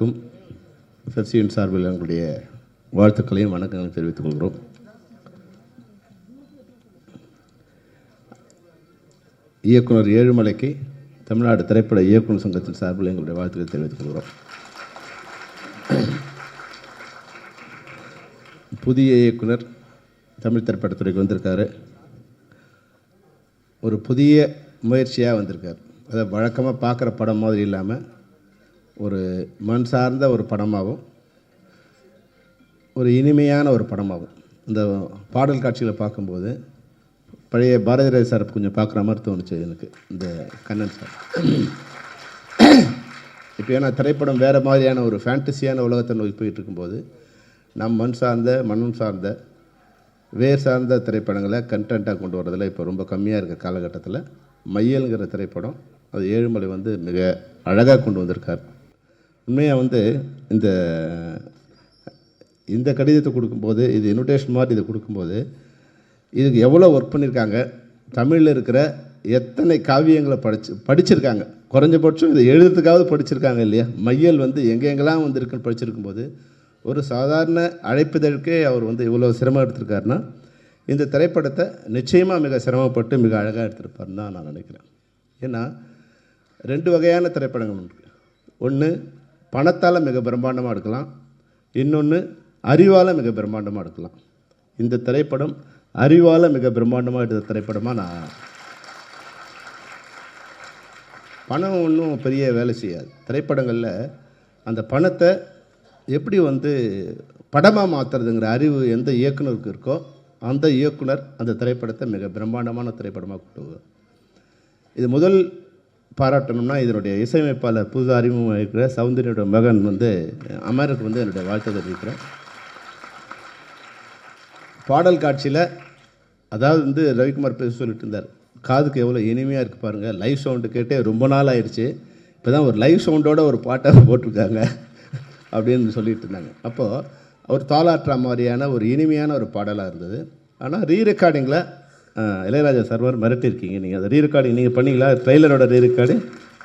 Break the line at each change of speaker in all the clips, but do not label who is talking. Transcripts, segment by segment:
அனைவருக்கும் ஃபெஃப்சியின் சார்பில் எங்களுடைய வாழ்த்துக்களையும் வணக்கங்களையும் தெரிவித்துக் கொள்கிறோம். இயக்குனர் ஏழுமலைக்கு தமிழ்நாடு திரைப்பட இயக்குனர் சங்கத்தின் சார்பில் எங்களுடைய வாழ்த்துக்களை தெரிவித்துக் கொள்கிறோம். புதிய இயக்குனர் தமிழ் திரைப்படத்துறைக்கு வந்திருக்காரு. ஒரு புதிய முயற்சியாக வந்திருக்கார். அதை வழக்கமாக பார்க்குற படம் மாதிரி இல்லாமல் ஒரு மண் சார்ந்த ஒரு படமாகவும் ஒரு இனிமையான ஒரு படமாகவும் இந்த பாடல் காட்சிகளை பார்க்கும்போது பழைய பாரதிராஜ் சார் கொஞ்சம் பார்க்குற மாதிரி தோணுச்சு எனக்கு. இந்த கண்ணன் சார் இப்போ ஏன்னா திரைப்படம் வேறு மாதிரியான ஒரு ஃபேண்டசியான உலகத்தை நோக்கி போயிட்டு இருக்கும்போது நம் மண் சார்ந்த மண்ணும் சார்ந்த வேர் சார்ந்த திரைப்படங்களை கண்டென்ட்டாக கொண்டு வரதில் இப்போ ரொம்ப கம்மியாக இருக்கிற காலகட்டத்தில் மையல்ங்கிற திரைப்படம் அது ஏழுமலை வந்து மிக அழகாக கொண்டு வந்திருக்கார். உண்மையாக இந்த கடிதத்தை கொடுக்கும்போது இது இன்விடேஷன் மாதிரி இதை கொடுக்கும்போது இதுக்கு எவ்வளோ ஒர்க் பண்ணியிருக்காங்க, தமிழில் இருக்கிற எத்தனை காவியங்களை படிச்சிருக்காங்க, குறைஞ்சபட்சம் இதை எழுதுறதுக்காவது படிச்சிருக்காங்க இல்லையா. மையல் வந்து எங்கெங்கெல்லாம் இருக்குன்னு படிச்சிருக்கும்போது ஒரு சாதாரண அழைப்புதழுக்கே அவர் வந்து இவ்வளோ சிரமம் எடுத்திருக்காருன்னா இந்த திரைப்படத்தை நிச்சயமாக மிக சிரமப்பட்டு மிக அழகாக எடுத்திருப்பாருன்னு தான் நான் நினைக்கிறேன். ஏன்னா 2 வகையான திரைப்படங்கள் உண்டு. ஒன்று பணத்தால் மிக பிரம்மாண்டமாக எடுக்கலாம், இன்னொன்று அறிவால் மிக பிரம்மாண்டமாக எடுக்கலாம். இந்த திரைப்படம் அறிவால் மிக பிரம்மாண்டமாக எடுத்த திரைப்படமாக நான் பணம் ஒன்றும் பெரிய வேலை செய்யாது. திரைப்படங்களில் அந்த பணத்தை எப்படி வந்து படமாக மாற்றுறதுங்கிற அறிவு எந்த இயக்குனருக்கு இருக்கோ அந்த இயக்குனர் அந்த திரைப்படத்தை மிக பிரம்மாண்டமான திரைப்படமாக கொண்டு வருவார். இது முதல் பாராட்டணும்னா இதனுடைய இசையமைப்பாளர் புது அறிமுகம் இருக்கிற சௌந்தர்யோட மகன் வந்து அமருக்கு வந்து என்னுடைய வாழ்த்தை தெரிவிக்கிறேன். பாடல் காட்சியில் அதாவது வந்து ரவிக்குமார் பேச சொல்லிட்டு இருந்தார், காதுக்கு எவ்வளோ இனிமையாக இருக்குது பாருங்கள், லைவ் சவுண்டு கேட்டே ரொம்ப நாள் ஆயிடுச்சு, இப்போ தான் ஒரு லைவ் சவுண்டோட ஒரு பாட்டை போட்டிருக்காங்க அப்படின்னு சொல்லிட்டு இருந்தாங்க. அப்போது அவர் தாளாட்டுற மாதிரியான ஒரு இனிமையான ஒரு பாடலாக இருந்தது. ஆனால் ரீரெக்கார்டிங்கில் இளையராஜா சர்வர் மிரட்டியிருக்கீங்க நீங்கள். அதை ரீரெக்கார்டிங் நீங்கள் பண்ணிங்களா? ட்ரெய்லரோட ரீரெக்கார்டிங்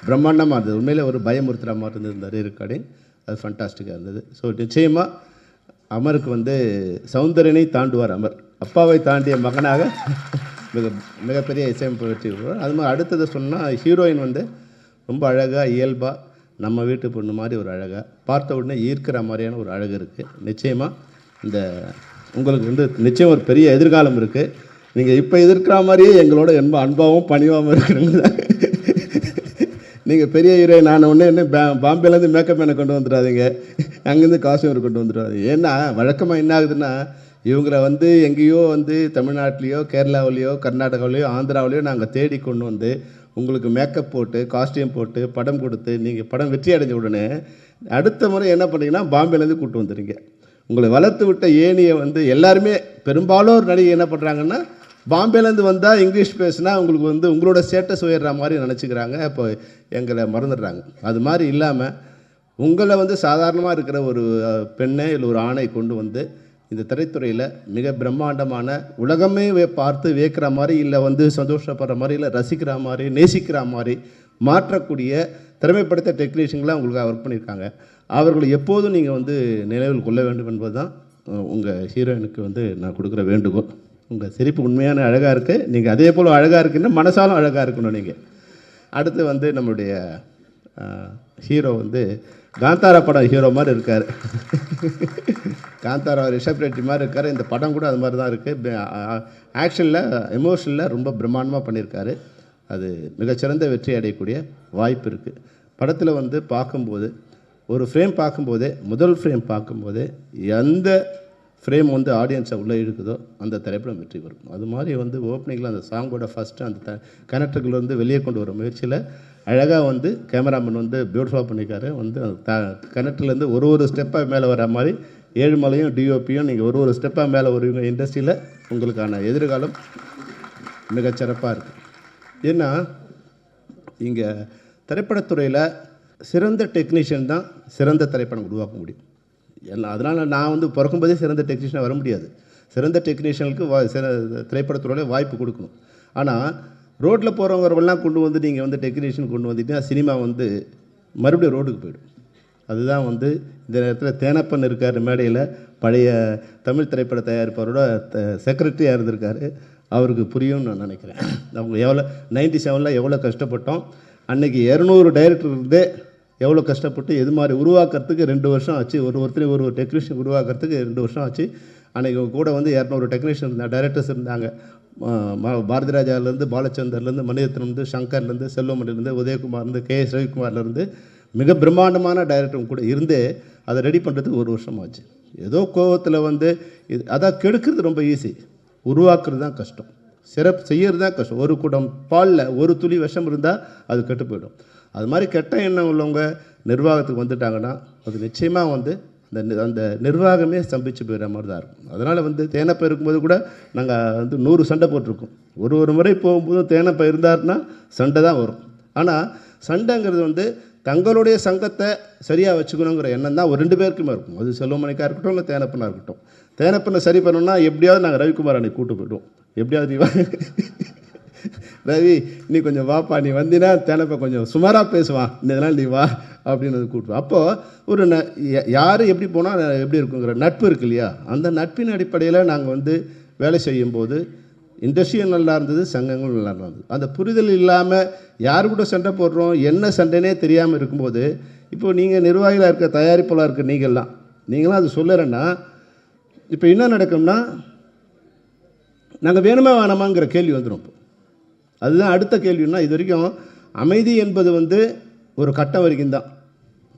பிரம்மாண்டமாக இருந்தது. உண்மையிலே ஒரு பயமுறுத்துகிற மாதிரி இருந்தது இந்த ரீரெக்கார்டிங். அது ஃபண்டாஸ்டிக்காக இருந்தது. ஸோ நிச்சயமாக அமருக்கு வந்து சௌந்தரனை தாண்டுவார் அமர். அப்பாவை தாண்டிய மகனாக மிகப்பெரிய இசையமைப்பு வெற்றி வருவார். அது மாதிரி அடுத்தது சொன்னால் ஹீரோயின் வந்து ரொம்ப அழகாக இயல்பாக நம்ம வீட்டு பொண்ணு மாதிரி ஒரு அழகாக பார்த்த உடனே ஈர்க்கிற மாதிரியான ஒரு அழகு இருக்குது. நிச்சயமாக உங்களுக்கு வந்து நிச்சயம் ஒரு பெரிய எதிர்காலம் இருக்குது. நீங்கள் இப்போ எதிர்க்கிற மாதிரியே எங்களோட அன்பாகவும் பணிவாகவும் இருக்கிறவங்க தான். நீங்கள் பெரிய ஹீரோயின் ஆன உடனே என்ன பாம்பேலேருந்து மேக்கப் மேனை கொண்டு வந்துடாதீங்க, அங்கேருந்து காஸ்டியூமர் கொண்டு வந்துடாதீங்க. ஏன்னா வழக்கமாக என்ன ஆகுதுன்னா இவங்களை வந்து எங்கேயோ வந்து தமிழ்நாட்டிலையோ கேரளாவிலையோ கர்நாடகாவிலையோ ஆந்திராவிலையோ நாங்கள் தேடி கொண்டு வந்து உங்களுக்கு மேக்கப் போட்டு காஸ்டியூம் போட்டு படம் கொடுத்து நீங்கள் படம் வெற்றி அடைஞ்ச உடனே அடுத்த முறை என்ன பண்ணுறீங்கன்னா பாம்பேலேருந்து கூப்பிட்டு வந்துடுறீங்க. உங்களை வளர்த்து விட்ட ஏனியை வந்து எல்லாருமே பெரும்பாலும் ஒரு நடிகை என்ன பண்ணுறாங்கன்னா பாம்பேலேருந்து வந்தால் இங்கிலீஷ் பேசுனா உங்களுக்கு வந்து உங்களோட ஸ்டேட்டஸ் உயர்ற மாதிரி நினச்சிக்கிறாங்க. இப்போ எங்களை மறந்துடுறாங்க. அது மாதிரி இல்லாமல் உங்களை வந்து சாதாரணமாக இருக்கிற ஒரு பெண்ணை இல்லை ஒரு ஆணை கொண்டு வந்து இந்த திரைத்துறையில் மிக பிரம்மாண்டமான உலகமே பார்த்து வியக்கிற மாதிரி இல்லை வந்து சந்தோஷப்படுற மாதிரி இல்லை ரசிக்கிற மாதிரி நேசிக்கிற மாதிரி மாற்றக்கூடிய திறமைப்படுத்த டெக்னீஷியன்களாக உங்களுக்கு ஒர்க் பண்ணியிருக்காங்க. அவர்களை எப்போதும் நீங்கள் வந்து நினைவில் கொள்ள வேண்டும் என்பது தான் உங்கள் ஹீரோயினுக்கு வந்து நான் கொடுக்குற வேண்டுகோள். உங்கள் சிரிப்பு உண்மையான அழகாக இருக்குது. நீங்கள் அதே போல் அழகாக இருக்குன்னா மனசாலும் அழகாக இருக்கணும் நீங்கள். அடுத்து வந்து நம்மளுடைய ஹீரோ வந்து காந்தாரா படம் ஹீரோ மாதிரி இருக்கார். காந்தாரா ரிஷப் ரெட்டி மாதிரி இருக்கார். இந்த படம் கூட அது மாதிரி தான் இருக்குது. ஆக்ஷனில் எமோஷனில் ரொம்ப பிரம்மாண்டமாக பண்ணியிருக்காரு. அது மிகச்சிறந்த வெற்றி அடையக்கூடிய வாய்ப்பு இருக்குது. படத்தில் வந்து பார்க்கும்போது ஒரு ஃப்ரேம் பார்க்கும்போதே முதல் ஃப்ரேம் பார்க்கும்போதே எந்த ஃப்ரேம் வந்து ஆடியன்ஸை உள்ளே இழுக்குதோ அந்த திரைப்படம் வெற்றி வரும். அது மாதிரி வந்து ஓப்பனிங்கில் அந்த சாங்கோட ஃபஸ்ட்டு அந்த கனெக்டர்கள் வந்து வெளியே கொண்டு வர முயற்சியில் அழகாக வந்து கேமராமேன் வந்து பியூட்டிஃபுல்லாக பண்ணியிருக்காரு. வந்து கனெக்டர்லேருந்து ஒரு ஸ்டெப்பாக மேலே வர மாதிரி ஏழுமலையும் டிஓபியும் நீங்கள் ஒரு ஸ்டெப்பாக மேலே வருவீங்க. இண்டஸ்ட்ரியில் உங்களுக்கான எதிர்காலம் மிகச்சிறப்பாக இருக்குது. ஏன்னா இங்கே திரைப்படத்துறையில் சிறந்த டெக்னீஷியன் தான் சிறந்த திரைப்படம் உருவாக்க முடியும். அதனால் நான் வந்து பிறக்கும்போதே சிறந்த டெக்னீஷியனாக வர முடியாது. சிறந்த டெக்னீஷியனுக்கு திரைப்படத்துறையில் வாய்ப்பு கொடுக்கணும். ஆனால் ரோட்டில் போகிறவங்கெல்லாம் கொண்டு வந்து நீங்கள் வந்து டெக்னீஷியன் கொண்டு வந்துட்டீங்கன்னா சினிமா வந்து மறுபடியும் ரோடுக்கு போய்டும். அதுதான் வந்து இந்த நேரத்தில் தேனப்பன் இருக்கார் மேடையில், பழைய தமிழ் திரைப்பட தயாரிப்பாரோட செக்ரட்டரியாக இருந்திருக்காரு, அவருக்கு புரியும்னு நான் நினைக்கிறேன். அவங்க எவ்வளோ 97 எவ்வளோ கஷ்டப்பட்டோம், அன்றைக்கி 200 டைரக்டர் இருந்தே எவ்வளோ கஷ்டப்பட்டு எது மாதிரி உருவாக்குறதுக்கு 2 வருஷம் ஆச்சு. ஒருத்தரையும் ஒரு டெக்னீஷியன் உருவாக்குறதுக்கு 2 வருஷம் ஆச்சு. அன்றைக்கி கூட வந்து 200 டெக்னீஷியன் இருந்தாங்க, டைரக்டர்ஸ் இருந்தாங்க. பாரதி ராஜாவிலேருந்து, பாலச்சந்தர்லேருந்து, மணிரத்னம்லேருந்து, சங்கர்லேருந்து, செல்வமணிலேருந்து, உதயகுமார்லேருந்து, KS ரவிக்குமார்லேருந்து மிக பிரம்மாண்டமான டைரக்டரும் கூட இருந்தே அதை ரெடி பண்ணுறதுக்கு 1 வருஷம் ஆச்சு. ஏதோ கோவத்தில் வந்து இது அதான் கெடுக்கிறது ரொம்ப ஈஸி, உருவாக்குறது தான் கஷ்டம், சிறப்பு செய்கிறது தான் கஷ்டம். ஒரு குடம் பாலில் ஒரு துளி விஷம் இருந்தால் அது கெட்டு போயிடும். அது மாதிரி கெட்ட எண்ணம் உள்ளவங்க நிர்வாகத்துக்கு வந்துட்டாங்கன்னா அது நிச்சயமாக வந்து அந்த நிர்வாகமே ஸ்தம்பிச்சு போயிடுற மாதிரி தான் இருக்கும். அதனால் வந்து தேனப்பை இருக்கும்போது கூட நாங்கள் வந்து 100 சண்டை போட்டிருக்கோம். ஒரு முறை போகும்போதும் தேனப்பை இருந்தாருன்னா சண்டை தான் வரும். ஆனால் சண்டைங்கிறது வந்து தங்களுடைய சங்கத்தை சரியாக வச்சுக்கணுங்கிற எண்ணம் தான் ஒரு 2 பேருக்குமே இருக்கும். அது செல்வமணிக்காக இருக்கட்டும், இல்லை தேனப்பனாக இருக்கட்டும். தேனப்பனை சரி பண்ணணும்னா எப்படியாவது நாங்கள் ரவிக்குமார் அன்னைக்கு கூட்டு போய்டுவோம். எப்படியாவது நீ வா ரவி, நீ கொஞ்சம் வாப்பா, நீ வந்தினா தேனப்பை கொஞ்சம் சுமாராக பேசுவான், இதனால் நீ வா அப்படின்னு கூப்பிடுவோம். அப்போது ஒரு யார் எப்படி போனால் எப்படி இருக்குங்கிற நட்பு இருக்கு இல்லையா, அந்த நட்பின் அடிப்படையில் நாங்கள் வந்து வேலை செய்யும்போது இண்டஸ்ட்ரியும் நல்லா இருந்தது, சங்கங்களும் நல்லா இருந்தது. அந்த புரிதல் இல்லாமல் யார் கூட சண்டை போடுறோம், என்ன சண்டைனே தெரியாமல் இருக்கும்போது, இப்போ நீங்கள் நிர்வாகிகளாக இருக்க, தயாரிப்பாளர் இருக்க நீங்களாம் அது சொல்லறேன்னா இப்போ என்ன நடக்கும்னா நாங்கள் வேணுமா வேணாமாங்கிற கேள்வி வந்துடும். இப்போ அதுதான் அடுத்த கேள்வின்னா, இது வரைக்கும் அமைதி என்பது வந்து ஒரு கட்டம் வரைக்கும் தான்,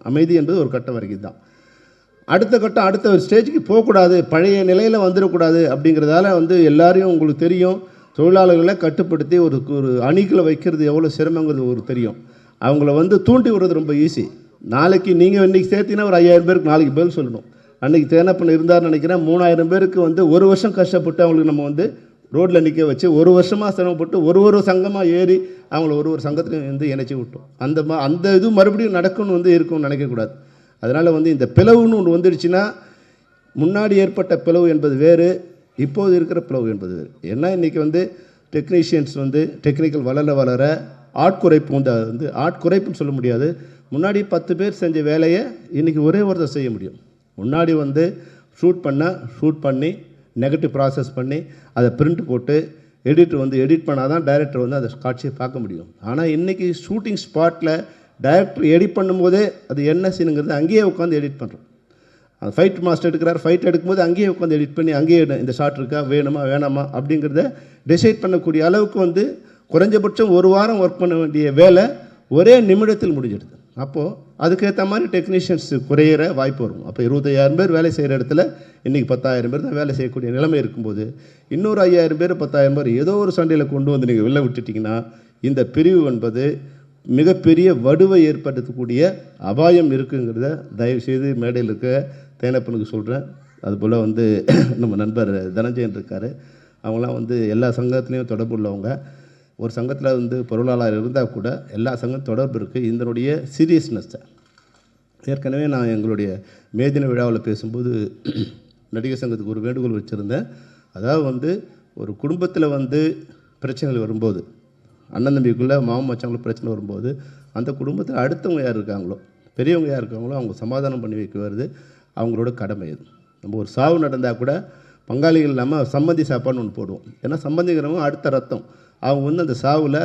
அமைதி என்பது ஒரு கட்டம் வரைக்கும் தான். அடுத்த கட்டம் அடுத்த ஒரு ஸ்டேஜுக்கு போகக்கூடாது, பழைய நிலையில் வந்துடக்கூடாது அப்படிங்கிறதால வந்து எல்லாரையும் உங்களுக்கு தெரியும், தொழிலாளர்களை கட்டுப்படுத்தி ஒரு அணிகளை வைக்கிறது எவ்வளோ சிரமங்கிறது ஒரு தெரியும். அவங்கள வந்து தூண்டி விடுறது ரொம்ப ஈஸி. நாளைக்கு நீங்கள் இன்றைக்கி சேர்த்திங்கன்னா ஒரு 5000 பேருக்கு நாளைக்கு பதில் சொல்லணும். அன்றைக்கி தேனப்பன் இருந்தார்னு நினைக்கிறேன், 3000 பேருக்கு வந்து 1 வருஷம் கஷ்டப்பட்டு அவங்களுக்கு நம்ம வந்து ரோட்டில் நிற்க வச்சு 1 வருஷமாக சிரமப்பட்டு ஒரு சங்கமாக ஏறி அவங்கள ஒரு சங்கத்தில் வந்து இணைச்சி விட்டோம். அந்த இது மறுபடியும் நடக்கும்னு வந்து இருக்கும்னு நினைக்கக்கூடாது. அதனால் வந்து இந்த பிளவுன்னு ஒன்று வந்துடுச்சுன்னா, முன்னாடி ஏற்பட்ட பிளவு என்பது வேறு, இப்போது இருக்கிற பிளவு என்பது வேறு. ஏன்னா இன்றைக்கி வந்து டெக்னீஷியன்ஸ் வந்து டெக்னிக்கல் வளர ஆட்குறைப்பு வந்து ஆட்குறைப்புன்னு சொல்ல முடியாது. முன்னாடி 10 பேர் செஞ்ச வேலையை இன்றைக்கி ஒரே ஒருத்தர் செய்ய முடியும். முன்னாடி வந்து ஷூட் பண்ணி நெகட்டிவ் ப்ராசஸ் பண்ணி அதை பிரிண்ட் போட்டு எடிட் பண்ணால் தான் டைரக்டர் வந்து அந்த காட்சியை பார்க்க முடியும். ஆனால் இன்றைக்கி ஷூட்டிங் ஸ்பாட்டில் டைரக்டர் எடிட் பண்ணும்போதே அது என்ன சீனுங்கிறது அங்கேயே உட்காந்து எடிட் பண்ணுறோம். அந்த ஃபைட் மாஸ்டர் எடுக்கிறார், ஃபைட் எடுக்கும்போது அங்கேயே உட்காந்து எடிட் பண்ணி அங்கேயே இந்த ஷாட் இருக்கா, வேணுமா வேணாமா அப்படிங்கிறத டிசைட் பண்ணக்கூடிய அளவுக்கு வந்து குறைஞ்சபட்சம் 1 வாரம் ஒர்க் பண்ண வேண்டிய வேலை ஒரே நிமிடத்தில் முடிஞ்சிடுது. அப்போது அதுக்கேற்ற மாதிரி டெக்னீஷியன்ஸ் குறையிற வாய்ப்பு வரும். அப்போ 25000 பேர் வேலை செய்கிற இடத்துல இன்றைக்கி 10000 பேர் தான் வேலை செய்யக்கூடிய நிலைமை இருக்கும்போது, இன்னொரு 5000 பேர் 10000 பேர் ஏதோ ஒரு சண்டையில் கொண்டு வந்து நீங்கள் வெளில விட்டுட்டிங்கன்னா, இந்த பிரிவு என்பது மிகப்பெரிய வடுவை ஏற்படுத்தக்கூடிய அபாயம் இருக்குங்கிறத தயவுசெய்து மேடையில் இருக்க தேனப்பனுக்கு சொல்கிறேன். அதுபோல் வந்து நம்ம நண்பர் தனஞ்சயன் இருக்கார், அவங்களாம் வந்து எல்லா சங்கத்துலேயும் தொடர்பு உள்ளவங்க. ஒரு சங்கத்தில் வந்து பொருளாளர் இருந்தால் கூட எல்லா சங்கம் தொடர்பு இருக்குது. இதனுடைய சீரியஸ்னஸ்ஸை ஏற்கனவே நான் எங்களுடைய மேதின விழாவில் பேசும்போது நடிகர் சங்கத்துக்கு ஒரு வேண்டுகோள் வச்சுருந்தேன். அதாவது வந்து ஒரு குடும்பத்தில் வந்து பிரச்சனைகள் வரும்போது, அண்ணன் தம்பிக்குள்ளே மாமன் மச்சாங்களும் பிரச்சனை வரும்போது, அந்த குடும்பத்தில் அடுத்தவங்க யார் இருக்காங்களோ, பெரியவங்க யார் இருக்காங்களோ அவங்க சமாதானம் பண்ணி வைக்க வருது அவங்களோட கடமை. இது நம்ம ஒரு சாவு நடந்தால் கூட பங்காளிகள் இல்லாமல் சம்மந்தி சாப்பாடுன்னு ஒன்று போடுவோம். ஏன்னா சம்மந்திங்கிறவங்க அடுத்த ரத்தம். அவங்க வந்து அந்த சாவில்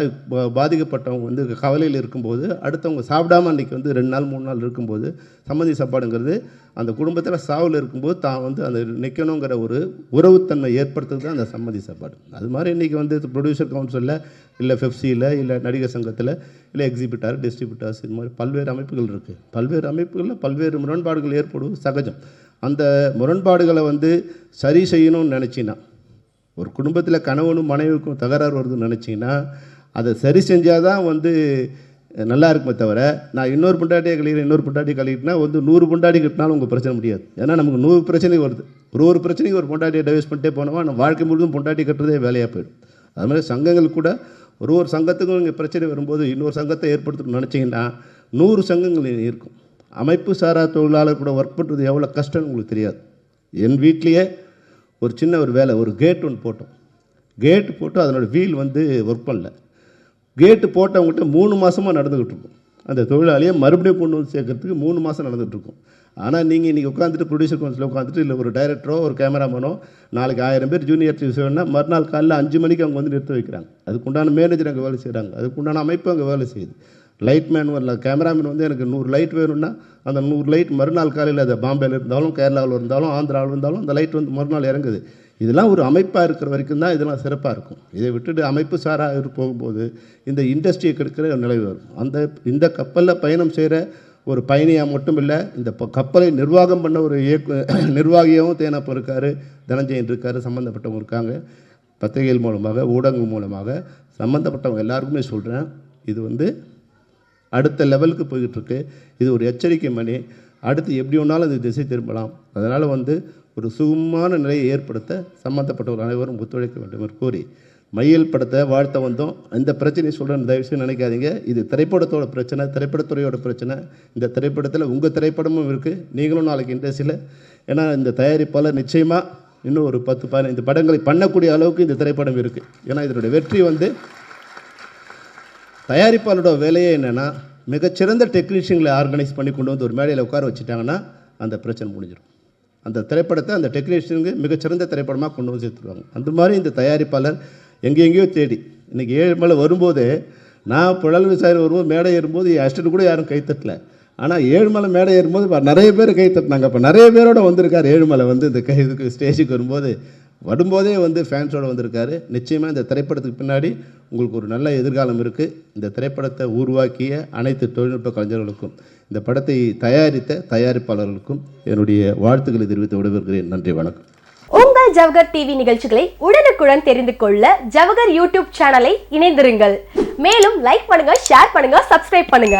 பாதிக்கப்பட்டவங்க வந்து கவலையில் இருக்கும்போது, அடுத்தவங்க சாப்பிடாமல் அன்றைக்கி வந்து 2 நாள் 3 நாள் இருக்கும்போது சம்மந்தி சாப்பாடுங்கிறது அந்த குடும்பத்தில் சாவில் இருக்கும்போது தான் வந்து அந்த நிற்கணுங்கிற ஒரு உறவுத்தன்மை ஏற்படுத்துறது தான் அந்த சம்மந்தி சாப்பாடு. அது மாதிரி இன்றைக்கி வந்து ப்ரொடியூசர் கவுன்சிலில், இல்லை FEFCயில், இல்லை நடிகர் சங்கத்தில், இல்லை எக்ஸிபிட்டார், டிஸ்ட்ரிபியூட்டர்ஸ், இது மாதிரி பல்வேறு அமைப்புகள் இருக்குது. பல்வேறு அமைப்புகளில் பல்வேறு முரண்பாடுகள் ஏற்படுவது சகஜம். அந்த முரண்பாடுகளை வந்து சரி செய்யணும்னு நினச்சின்னா, ஒரு குடும்பத்தில் கணவனும் மனைவிக்கும் தகராறு வருதுன்னு நினச்சிங்கன்னா அதை சரி செஞ்சால் தான் வந்து நல்லா இருக்குமே தவிர, நான் இன்னொரு பொண்டாட்டியை கழிக்கிட்டேன்னா வந்து 100 பொண்டாட்டி கட்டினாலும் உங்கள் பிரச்சனை முடியாது. ஏன்னா நமக்கு 100 பிரச்சனை வருது. ஒரு பிரச்சனைக்கு ஒரு பொண்டாட்டியை டைவர்ஸ் பண்ணிட்டே போனோமா நம்ம வாழ்க்கை முழுதும் பொண்டாட்டி கட்டுறதே வேலையாக போயிடும். அது மாதிரி சங்கங்கள் கூட ஒரு சங்கத்துக்கும் இங்கே பிரச்சனை வரும்போது இன்னொரு சங்கத்தை ஏற்படுத்தணும்னு நினச்சிங்கன்னா 100 சங்கங்கள் இருக்கும். அமைப்பு சாரா தொழிலாளர் கூட ஒர்க் பண்ணுறது எவ்வளோ கஷ்டம்னு உங்களுக்கு தெரியாது. என் வீட்லேயே ஒரு சின்ன ஒரு வேலை, ஒரு கேட் ஒன்று போட்டோம். கேட்டு போட்டு அதனோட வீல் வந்து ஒர்க் பண்ணல. கேட்டு போட்டவங்ககிட்ட 3 மாதமாக நடந்துக்கிட்டு இருக்கும். அந்த தொழிலாளியை மறுபடியும் கொண்டு வந்து சேர்க்கறதுக்கு 3 மாதம் நடந்துகிட்ருக்கும். ஆனால் நீங்கள் இன்றைக்கி உட்காந்துட்டு ப்ரொடியூசர் கவுன்சிலில் உட்காந்துட்டு இல்லை ஒரு டைரக்டரோ ஒரு கேமராமேனோ நாளைக்கு 1000 பேர் ஜூனியர் ஆர்டிஸ்ட் வேணும்னா மறுநாள் காலையில் 5 மணிக்கு அவங்க வந்து நிறுத்த வைக்கிறாங்க. அதுக்குண்டான மேனேஜர் அங்கே வேலை செய்கிறாங்க, அதுக்குண்டான அமைப்பு அங்கே வேலை செய்யுது. லைட்மேன் வரல, கேமராமேன் வந்து எனக்கு 100 லைட் வேணும்னா அந்த 100 லைட் மறுநாள் காலையில் அதை பாம்பேயில் இருந்தாலும் கேரளாவில் இருந்தாலும் ஆந்திராவில் இருந்தாலும் அந்த லைட் வந்து மறுநாள் இறங்குது. இதெல்லாம் ஒரு அமைப்பாக இருக்கிற வரைக்கும் தான் இதெல்லாம் சிறப்பாக இருக்கும். இதை விட்டுட்டு அமைப்பு சாராக போகும்போது இந்த இண்டஸ்ட்ரியை கெடுக்கிற நிலை வரும். இந்த கப்பலில் பயணம் செய்கிற ஒரு பயணியாக மட்டும் இல்லை, இந்த கப்பலை நிர்வாகம் பண்ண ஒரு நிர்வாகியாகவும் தேனப்போ இருக்கார், தனஞ்சயன் இருக்கார், சம்மந்தப்பட்டவங்க இருக்காங்க. பத்திரிகைகள் மூலமாக ஊடகங்கள் மூலமாக சம்மந்தப்பட்டவங்க எல்லாருக்குமே சொல்கிறேன், இது வந்து அடுத்த லெவலுக்கு போய்கிட்டுருக்கு. இது ஒரு எச்சரிக்கை மணி. அடுத்து எப்படி ஒன்றாலும் அது திசை திரும்பலாம். அதனால் வந்து ஒரு சுகமான நிலையை ஏற்படுத்த சம்மந்தப்பட்டவர்கள் அனைவரும் ஒத்துழைக்க வேண்டும் என்று கூறி மையல் படத்தை வாழ்த்த வந்தோம். இந்த பிரச்சனையை சொல்கிறேன், தயவுசெய்து நினைக்காதீங்க. இது திரைப்படத்தோட பிரச்சனை, திரைப்படத்துறையோட பிரச்சனை. இந்த திரைப்படத்தில் உங்கள் திரைப்படமும் இருக்குது, நீங்களும் நாளைக்கு இண்டஸ்ட்ரியில். ஏன்னா இந்த தயாரிப்பாளர் நிச்சயமாக இன்னும் ஒரு 10-15 படங்களை பண்ணக்கூடிய அளவுக்கு இந்த திரைப்படம் இருக்குது. ஏன்னா இதனுடைய வெற்றி வந்து தயாரிப்பாளரோட வேலையே என்னென்னா மிகச்சிறந்த டெக்னீஷியன்களை ஆர்கனைஸ் பண்ணி கொண்டு வந்து ஒரு மேடையில் உட்கார வச்சுட்டாங்கன்னா அந்த பிரச்சனை முடிஞ்சிடும். அந்த திரைப்படத்தை அந்த டெக்னீஷியனுக்கு மிகச்சிறந்த திரைப்படமாக கொண்டு வந்து சேர்த்துருவாங்க. அந்த மாதிரி இந்த தயாரிப்பாளர் எங்கெங்கேயோ தேடி இன்றைக்கி 7 மேலே வரும்போது நான் புழல் விசாரி வரும்போது மேடை ஏறும்போது அஸ்டன்ட் கூட யாரும் கைத்தட்டல. ஆனால் 7 மேலே மேடை ஏறும்போது நிறைய பேர் கைத்தட்டினாங்க. அப்போ நிறைய பேரோட வந்திருக்கார் 7 மேலே வந்து இந்த இதுக்கு ஸ்டேஜுக்கு வரும்போதே வந்து ஃபேன்ஸோடு வந்திருக்காரு. நிச்சயமாக இந்த திரைப்படத்துக்கு பின்னாடி உங்களுக்கு ஒரு நல்ல எதிர்காலம் இருக்குது. இந்த திரைப்படத்தை உருவாக்கிய அனைத்து தொழில்நுட்ப கலைஞர்களுக்கும் இந்த படத்தை தயாரித்த தயாரிப்பாளர்களுக்கும் என்னுடைய வாழ்த்துக்களை தெரிவித்து விடைபெறுகிறேன். நன்றி, வணக்கம்.
உங்கள் ஜவஹர் டிவி நிகழ்ச்சிகளை உடனுக்குடன் தெரிந்து கொள்ள ஜவஹர் யூடியூப் சேனலை இணைந்திருங்கள். மேலும் லைக் பண்ணுங்க, ஷேர் பண்ணுங்க, சப்ஸ்கிரைப் பண்ணுங்க.